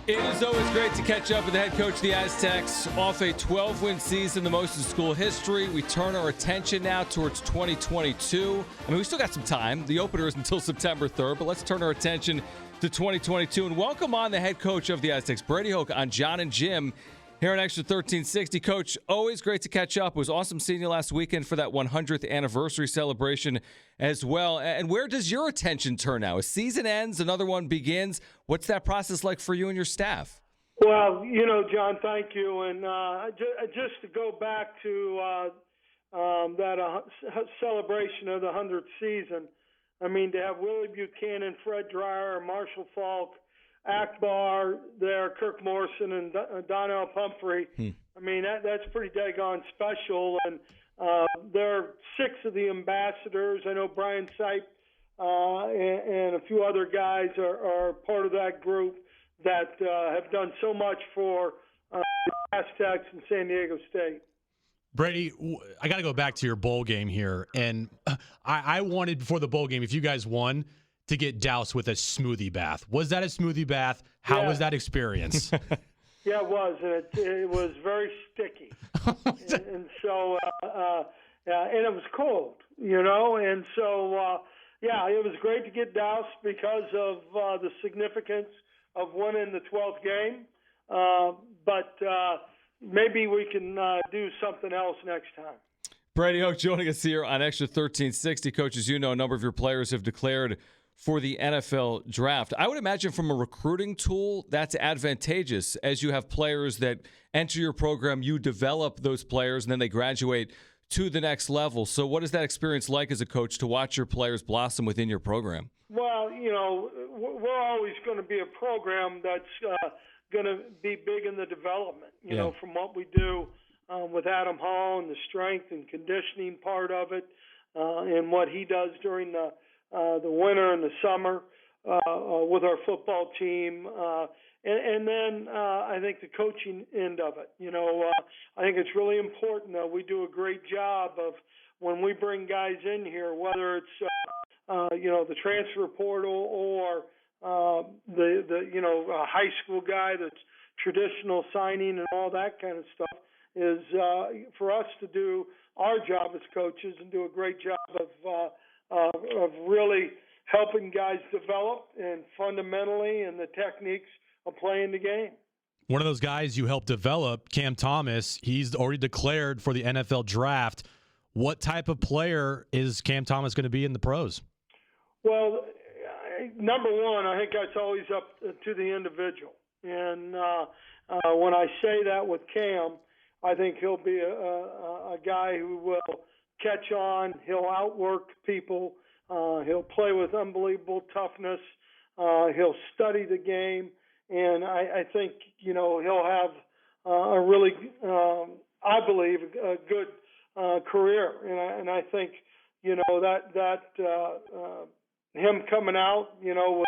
It is always great to catch up with the head coach of the Aztecs. Off a 12-win season, the most in school history. We turn our attention now towards 2022. I mean, we still got some time. The opener is until September 3rd, but let's turn our attention to 2022 and welcome on the head coach of the Aztecs, Brady Hoke, on John and Jim here on Xtra 1360. Coach, always great to catch up. It was awesome seeing you last weekend for that 100th anniversary celebration as well. And where does your attention turn now? As season ends, another one begins. What's that process like for you and your staff? Well, John, thank you. And just to go back to that celebration of the 100th season, I mean, to have Willie Buchanan, Fred Dreyer, Marshall Falk, Akbar there, Kirk Morrison, and Donnell Pumphrey. I mean, that's pretty daggone special. And there are 6 of the ambassadors. I know Brian Sipe and a few other guys are part of that group that have done so much for the Aztecs and San Diego State. Brady, I got to go back to your bowl game here. And I wanted, before the bowl game, if you guys won, to get doused with a smoothie bath. Was that a smoothie bath? How was that experience? Yeah, it was. And it was very sticky. and so, and it was cold, And so, it was great to get doused because of the significance of winning the 12th game. But maybe we can do something else next time. Brady Hoke joining us here on Xtra 1360. Coach, as you know, a number of your players have declared for the NFL draft. I would imagine from a recruiting tool, that's advantageous as you have players that enter your program, you develop those players, and then they graduate to the next level. So what is that experience like as a coach to watch your players blossom within your program? Well, we're always going to be a program that's going to be big in the development, from what we do with Adam Hall and the strength and conditioning part of it, and what he does during the winter and the summer with our football team. And then I think the coaching end of it. I think it's really important that we do a great job of when we bring guys in here, whether it's, the transfer portal or a high school guy that's traditional signing and all that kind of stuff, is for us to do our job as coaches and do a great job of really helping guys develop and fundamentally and the techniques of playing the game. One of those guys you helped develop, Cam Thomas, he's already declared for the NFL draft. What type of player is Cam Thomas going to be in the pros? Well, number one, I think that's always up to the individual. And when I say that with Cam, I think he'll be a guy who will catch on. He'll outwork people. He'll play with unbelievable toughness. He'll study the game. And I think, he'll have a really, I believe, a good career. And I think, him coming out, was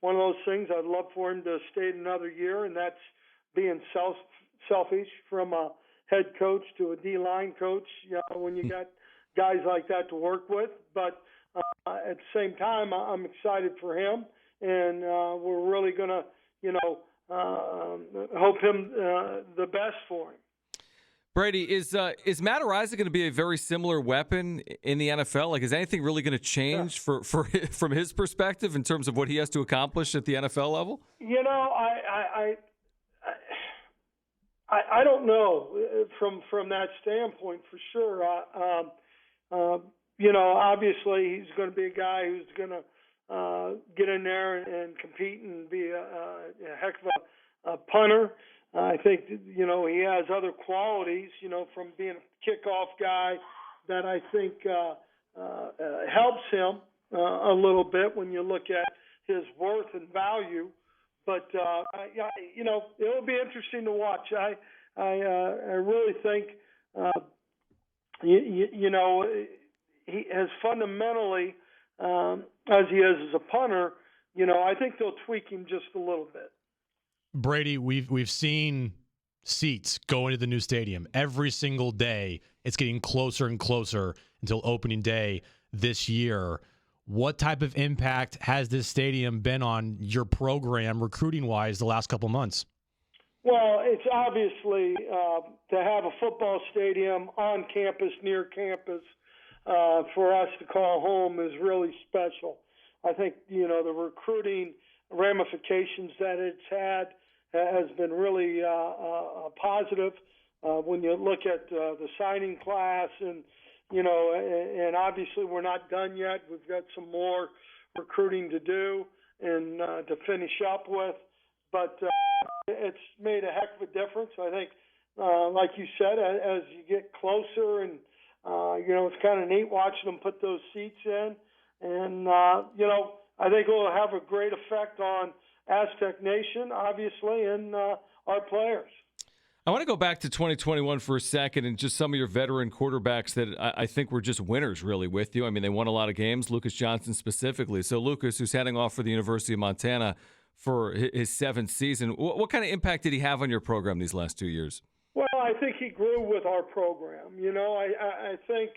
one of those things. I'd love for him to stay another year, and that's being selfish from a head coach to a D-line coach, when you got guys like that to work with. But at the same time, I'm excited for him, and we're really going to, hope him the best for him. Brady, is Matt Araiza going to be a very similar weapon in the NFL? Like, is anything really going to change from his perspective in terms of what he has to accomplish at the NFL level? I don't know from that standpoint for sure. Obviously he's going to be a guy who's going to get in there and compete and be a heck of a punter. I think, he has other qualities, from being a kickoff guy that I think helps him a little bit when you look at his worth and value. But, it'll be interesting to watch. I really think, he has fundamentally, as he is as a punter, I think they'll tweak him just a little bit. Brady, we've seen seats go into the new stadium every single day. It's getting closer and closer until opening day this year. What type of impact has this stadium been on your program recruiting-wise the last couple months? Well, it's obviously to have a football stadium on campus, near campus, for us to call home is really special. I think, the recruiting ramifications that it's had has been really positive. When you look at the signing class and obviously we're not done yet. We've got some more recruiting to do and to finish up with. But it's made a heck of a difference. I think, like you said, as you get closer and, it's kind of neat watching them put those seats in. And, I think it will have a great effect on Aztec Nation, obviously, and our players. I want to go back to 2021 for a second and just some of your veteran quarterbacks that I think were just winners really with you. I mean, they won a lot of games, Lucas Johnson specifically. So Lucas, who's heading off for the University of Montana for his 7th season, what kind of impact did he have on your program these last 2 years? Well, I think he grew with our program. I think,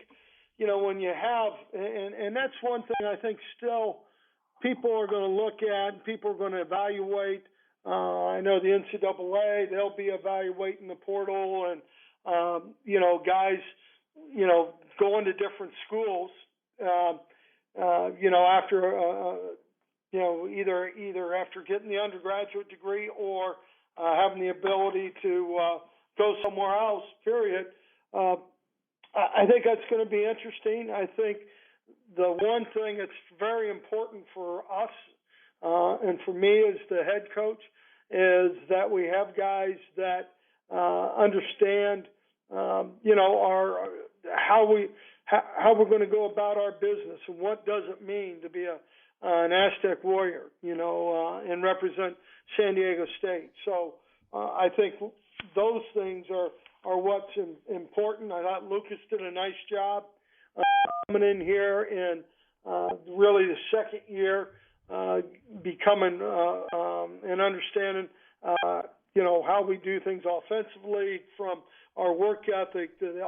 when you have, and that's one thing I think still people are going to look at, people are going to evaluate. I know the NCAA, they'll be evaluating the portal and, guys, going to different schools, after, either after getting the undergraduate degree or having the ability to go somewhere else, period. I think that's going to be interesting. I think the one thing that's very important for us and for me as the head coach is that we have guys that understand, our how we're going to go about our business and what does it mean to be an Aztec Warrior, and represent San Diego State. So I think those things are what's important. I thought Lucas did a nice job coming in here in really the second year. Becoming and understanding, how we do things offensively, from our work ethic to the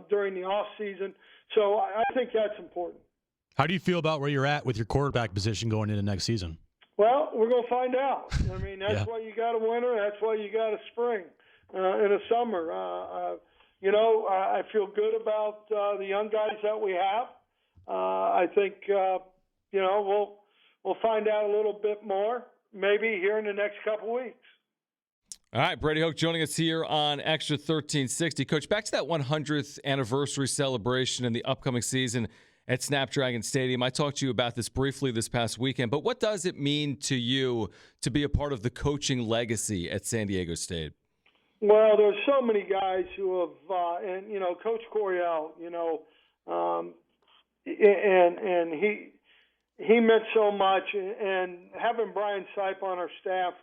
during the off season. So I think that's important. How do you feel about where you're at with your quarterback position going into next season? Well, we're going to find out. I mean, that's why you got a winter. That's why you got a spring and a summer. I feel good about the young guys that we have. I think. We'll find out a little bit more maybe here in the next couple weeks. All right, Brady Hoke joining us here on Extra 1360. Coach, back to that 100th anniversary celebration in the upcoming season at Snapdragon Stadium. I talked to you about this briefly this past weekend, but what does it mean to you to be a part of the coaching legacy at San Diego State? Well, there's so many guys who have, Coach Coryell, and he meant so much, and having Brian Sipe on our staff,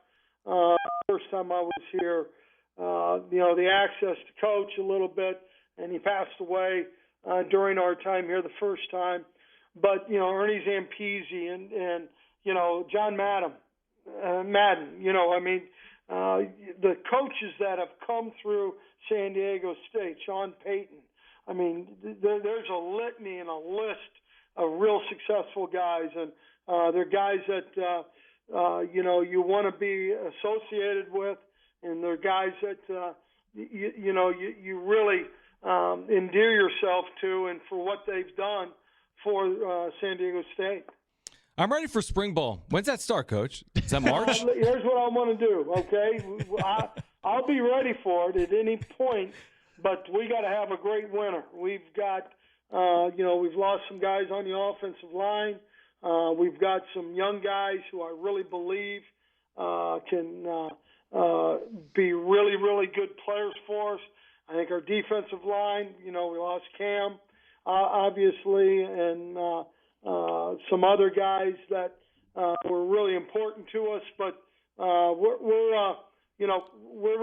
first time I was here, the access to coach a little bit, and he passed away during our time here the first time. But, Ernie Zampese and John Madden, the coaches that have come through San Diego State, Sean Payton, there's a litany and a list of real successful guys, and they're guys that you want to be associated with, and they're guys that you really endear yourself to, and for what they've done for San Diego State. I'm ready for spring ball. When's that start, Coach? Is that March? Here's what I want to do. Okay, I'll be ready for it at any point, but we got to have a great winter. We've got. We've lost some guys on the offensive line. We've got some young guys who I really believe can be really, really good players for us. I think our defensive line, we lost Cam, obviously, and some other guys that were really important to us. But we're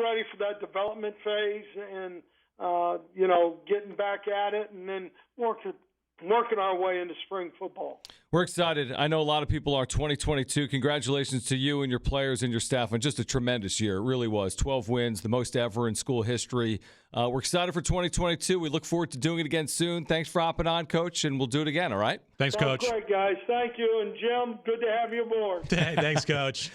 ready for that development phase and getting back at it, and then working working our way into spring football. We're excited. I know a lot of people are. 2022. Congratulations to you and your players and your staff on just a tremendous year. It really was. 12 wins, the most ever in school history. We're excited for 2022. We look forward to doing it again soon. Thanks for hopping on, Coach, and we'll do it again, all right? Thanks, Coach. Great, guys. Thank you. And, Jim, good to have you aboard. Hey, thanks, Coach.